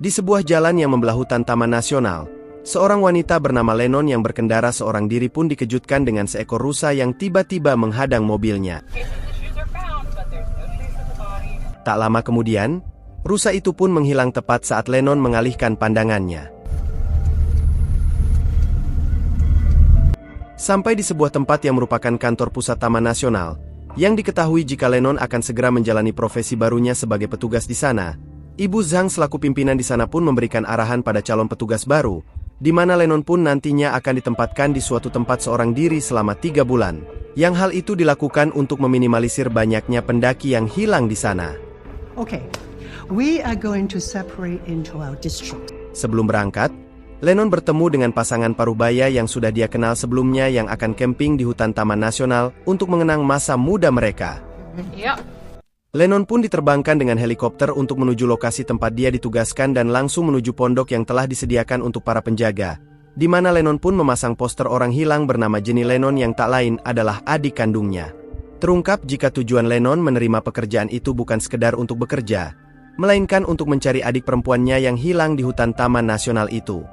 Di sebuah jalan yang membelah hutan Taman Nasional, seorang wanita bernama Lennon yang berkendara seorang diri pun dikejutkan dengan seekor rusa yang tiba-tiba menghadang mobilnya. Tak lama kemudian, rusa itu pun menghilang tepat saat Lennon mengalihkan pandangannya. Sampai di sebuah tempat yang merupakan kantor pusat Taman Nasional, yang diketahui jika Lennon akan segera menjalani profesi barunya sebagai petugas di sana. Ibu Zhang selaku pimpinan di sana pun memberikan arahan pada calon petugas baru, di mana Lennon pun nantinya akan ditempatkan di suatu tempat seorang diri selama 3 bulan. Yang hal itu dilakukan untuk meminimalisir banyaknya pendaki yang hilang di sana. Okay, we are going to separate into our district. Sebelum berangkat, Lennon bertemu dengan pasangan parubaya yang sudah dia kenal sebelumnya yang akan camping di hutan Taman Nasional untuk mengenang masa muda mereka. Yep. Lennon pun diterbangkan dengan helikopter untuk menuju lokasi tempat dia ditugaskan dan langsung menuju pondok yang telah disediakan untuk para penjaga, di mana Lennon pun memasang poster orang hilang bernama Jenny Lennon yang tak lain adalah adik kandungnya. Terungkap jika tujuan Lennon menerima pekerjaan itu bukan sekedar untuk bekerja, melainkan untuk mencari adik perempuannya yang hilang di hutan Taman Nasional itu.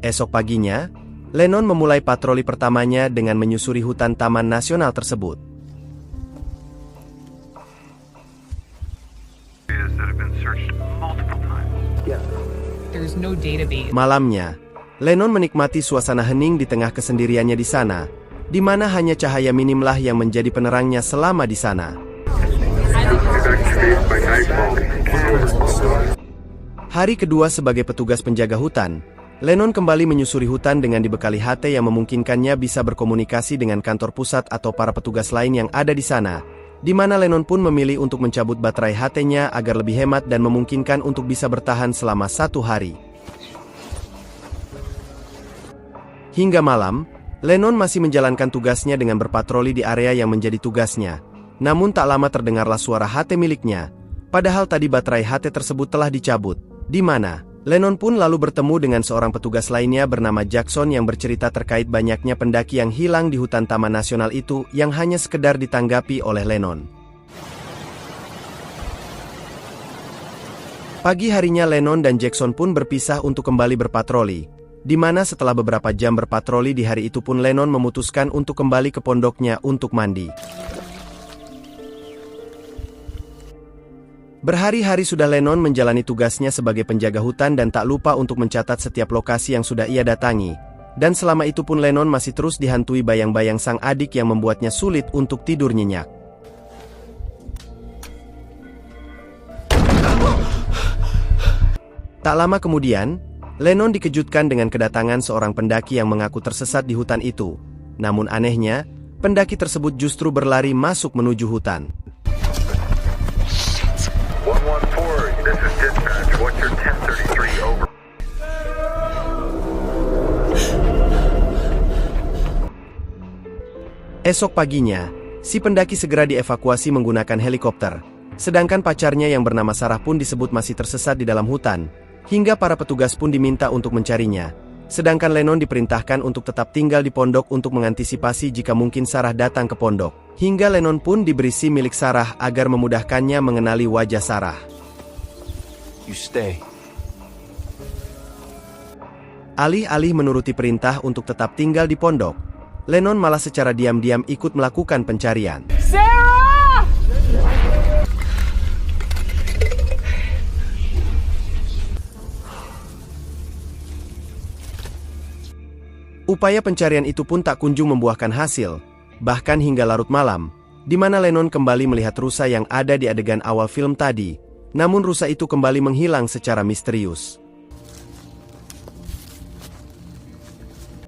Esok paginya, Lennon memulai patroli pertamanya dengan menyusuri hutan Taman Nasional tersebut. Malamnya, Lennon menikmati suasana hening di tengah kesendiriannya di sana, di mana hanya cahaya minimlah yang menjadi penerangnya selama di sana. Hari kedua sebagai petugas penjaga hutan, Lennon kembali menyusuri hutan dengan dibekali HT yang memungkinkannya bisa berkomunikasi dengan kantor pusat atau para petugas lain yang ada di sana, di mana Lennon pun memilih untuk mencabut baterai HT-nya agar lebih hemat dan memungkinkan untuk bisa bertahan selama 1 hari. Hingga malam, Lennon masih menjalankan tugasnya dengan berpatroli di area yang menjadi tugasnya. Namun tak lama terdengarlah suara HT miliknya, padahal tadi baterai HT tersebut telah dicabut, di mana Lennon pun lalu bertemu dengan seorang petugas lainnya bernama Jackson yang bercerita terkait banyaknya pendaki yang hilang di hutan Taman Nasional itu yang hanya sekedar ditanggapi oleh Lennon. Pagi harinya Lennon dan Jackson pun berpisah untuk kembali berpatroli, di mana setelah beberapa jam berpatroli di hari itu pun Lennon memutuskan untuk kembali ke pondoknya untuk mandi. Berhari-hari sudah Lennon menjalani tugasnya sebagai penjaga hutan dan tak lupa untuk mencatat setiap lokasi yang sudah ia datangi. Dan selama itu pun Lennon masih terus dihantui bayang-bayang sang adik yang membuatnya sulit untuk tidur nyenyak. Tak lama kemudian, Lennon dikejutkan dengan kedatangan seorang pendaki yang mengaku tersesat di hutan itu. Namun anehnya, pendaki tersebut justru berlari masuk menuju hutan. 114, this is dispatch. What's your 1033 over? Esok paginya, si pendaki segera dievakuasi menggunakan helikopter, sedangkan pacarnya yang bernama Sarah pun disebut masih tersesat di dalam hutan, hingga para petugas pun diminta untuk mencarinya. Sedangkan Lennon diperintahkan untuk tetap tinggal di pondok untuk mengantisipasi jika mungkin Sarah datang ke pondok. Hingga Lennon pun diberi SIM milik Sarah agar memudahkannya mengenali wajah Sarah. You stay. Alih-alih menuruti perintah untuk tetap tinggal di pondok, Lennon malah secara diam-diam ikut melakukan pencarian. Sarah! Upaya pencarian itu pun tak kunjung membuahkan hasil, bahkan hingga larut malam, di mana Lennon kembali melihat rusa yang ada di adegan awal film tadi, namun rusa itu kembali menghilang secara misterius.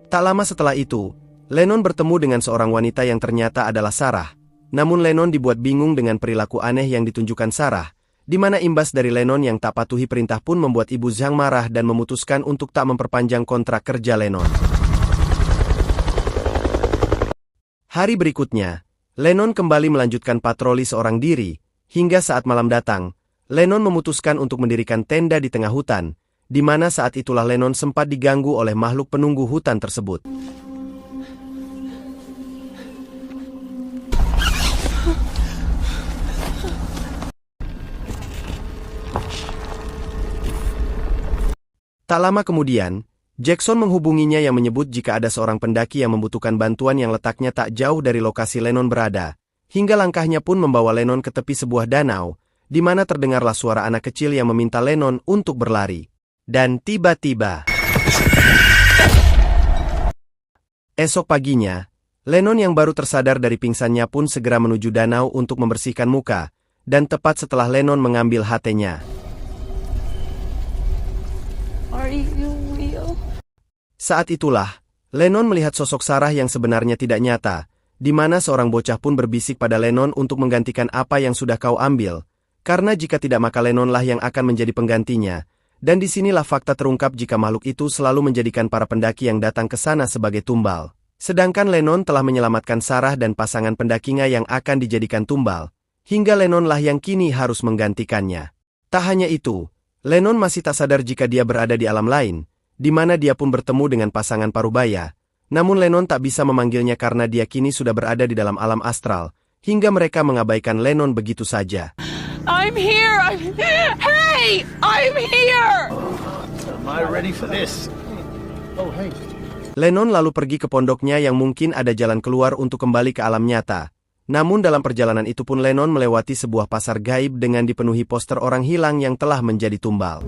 Tak lama setelah itu, Lennon bertemu dengan seorang wanita yang ternyata adalah Sarah, namun Lennon dibuat bingung dengan perilaku aneh yang ditunjukkan Sarah, di mana imbas dari Lennon yang tak patuhi perintah pun membuat Ibu Zhang marah dan memutuskan untuk tak memperpanjang kontrak kerja Lennon. Hari berikutnya, Lennon kembali melanjutkan patroli seorang diri, hingga saat malam datang, Lennon memutuskan untuk mendirikan tenda di tengah hutan, di mana saat itulah Lennon sempat diganggu oleh makhluk penunggu hutan tersebut. Tak lama kemudian, Jackson menghubunginya yang menyebut jika ada seorang pendaki yang membutuhkan bantuan yang letaknya tak jauh dari lokasi Lennon berada, hingga langkahnya pun membawa Lennon ke tepi sebuah danau, di mana terdengarlah suara anak kecil yang meminta Lennon untuk berlari. Dan tiba-tiba, esok paginya, Lennon yang baru tersadar dari pingsannya pun segera menuju danau untuk membersihkan muka, dan tepat setelah Lennon mengambil HT-nya. Are you real? Saat itulah, Lennon melihat sosok Sarah yang sebenarnya tidak nyata, di mana seorang bocah pun berbisik pada Lennon untuk menggantikan apa yang sudah kau ambil, karena jika tidak maka Lennon lah yang akan menjadi penggantinya, dan disinilah fakta terungkap jika makhluk itu selalu menjadikan para pendaki yang datang ke sana sebagai tumbal. Sedangkan Lennon telah menyelamatkan Sarah dan pasangan pendakinya yang akan dijadikan tumbal, hingga Lennon lah yang kini harus menggantikannya. Tak hanya itu, Lennon masih tak sadar jika dia berada di alam lain, di mana dia pun bertemu dengan pasangan parubaya. Namun Lennon tak bisa memanggilnya karena dia kini sudah berada di dalam alam astral, hingga mereka mengabaikan Lennon begitu saja. I'm here! Hey! I'm here! Am I ready for this? Oh, hey. Lennon lalu pergi ke pondoknya yang mungkin ada jalan keluar untuk kembali ke alam nyata. Namun dalam perjalanan itu pun Lennon melewati sebuah pasar gaib dengan dipenuhi poster orang hilang yang telah menjadi tumbal.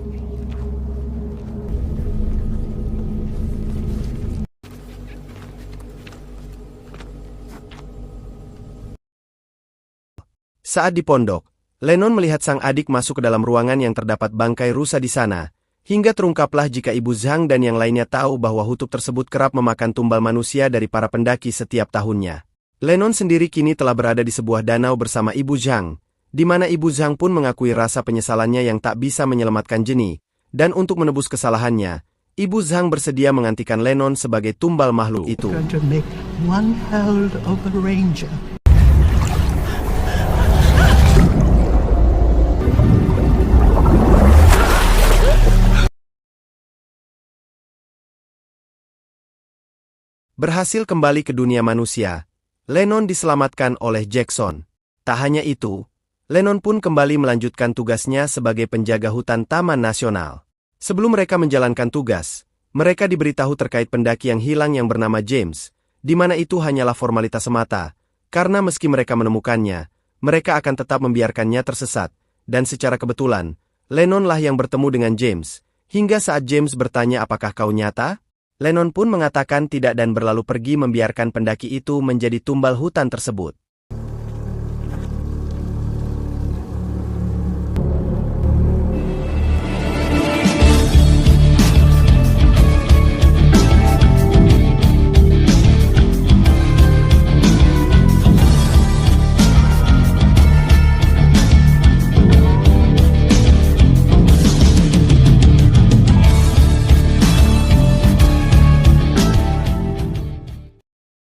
Saat di pondok, Lennon melihat sang adik masuk ke dalam ruangan yang terdapat bangkai rusa di sana, hingga terungkaplah jika Ibu Zhang dan yang lainnya tahu bahwa hutub tersebut kerap memakan tumbal manusia dari para pendaki setiap tahunnya. Lennon sendiri kini telah berada di sebuah danau bersama Ibu Zhang, di mana Ibu Zhang pun mengakui rasa penyesalannya yang tak bisa menyelamatkan Jenny, dan untuk menebus kesalahannya, Ibu Zhang bersedia menggantikan Lennon sebagai tumbal makhluk itu. Going to make one hell of a ranger. Berhasil kembali ke dunia manusia, Lennon diselamatkan oleh Jackson. Tak hanya itu, Lennon pun kembali melanjutkan tugasnya sebagai penjaga hutan Taman Nasional. Sebelum mereka menjalankan tugas, mereka diberitahu terkait pendaki yang hilang yang bernama James, di mana itu hanyalah formalitas semata, karena meski mereka menemukannya, mereka akan tetap membiarkannya tersesat, dan secara kebetulan, Lennon lah yang bertemu dengan James, hingga saat James bertanya apakah kau nyata? Lennon pun mengatakan tidak dan berlalu pergi membiarkan pendaki itu menjadi tumbal hutan tersebut.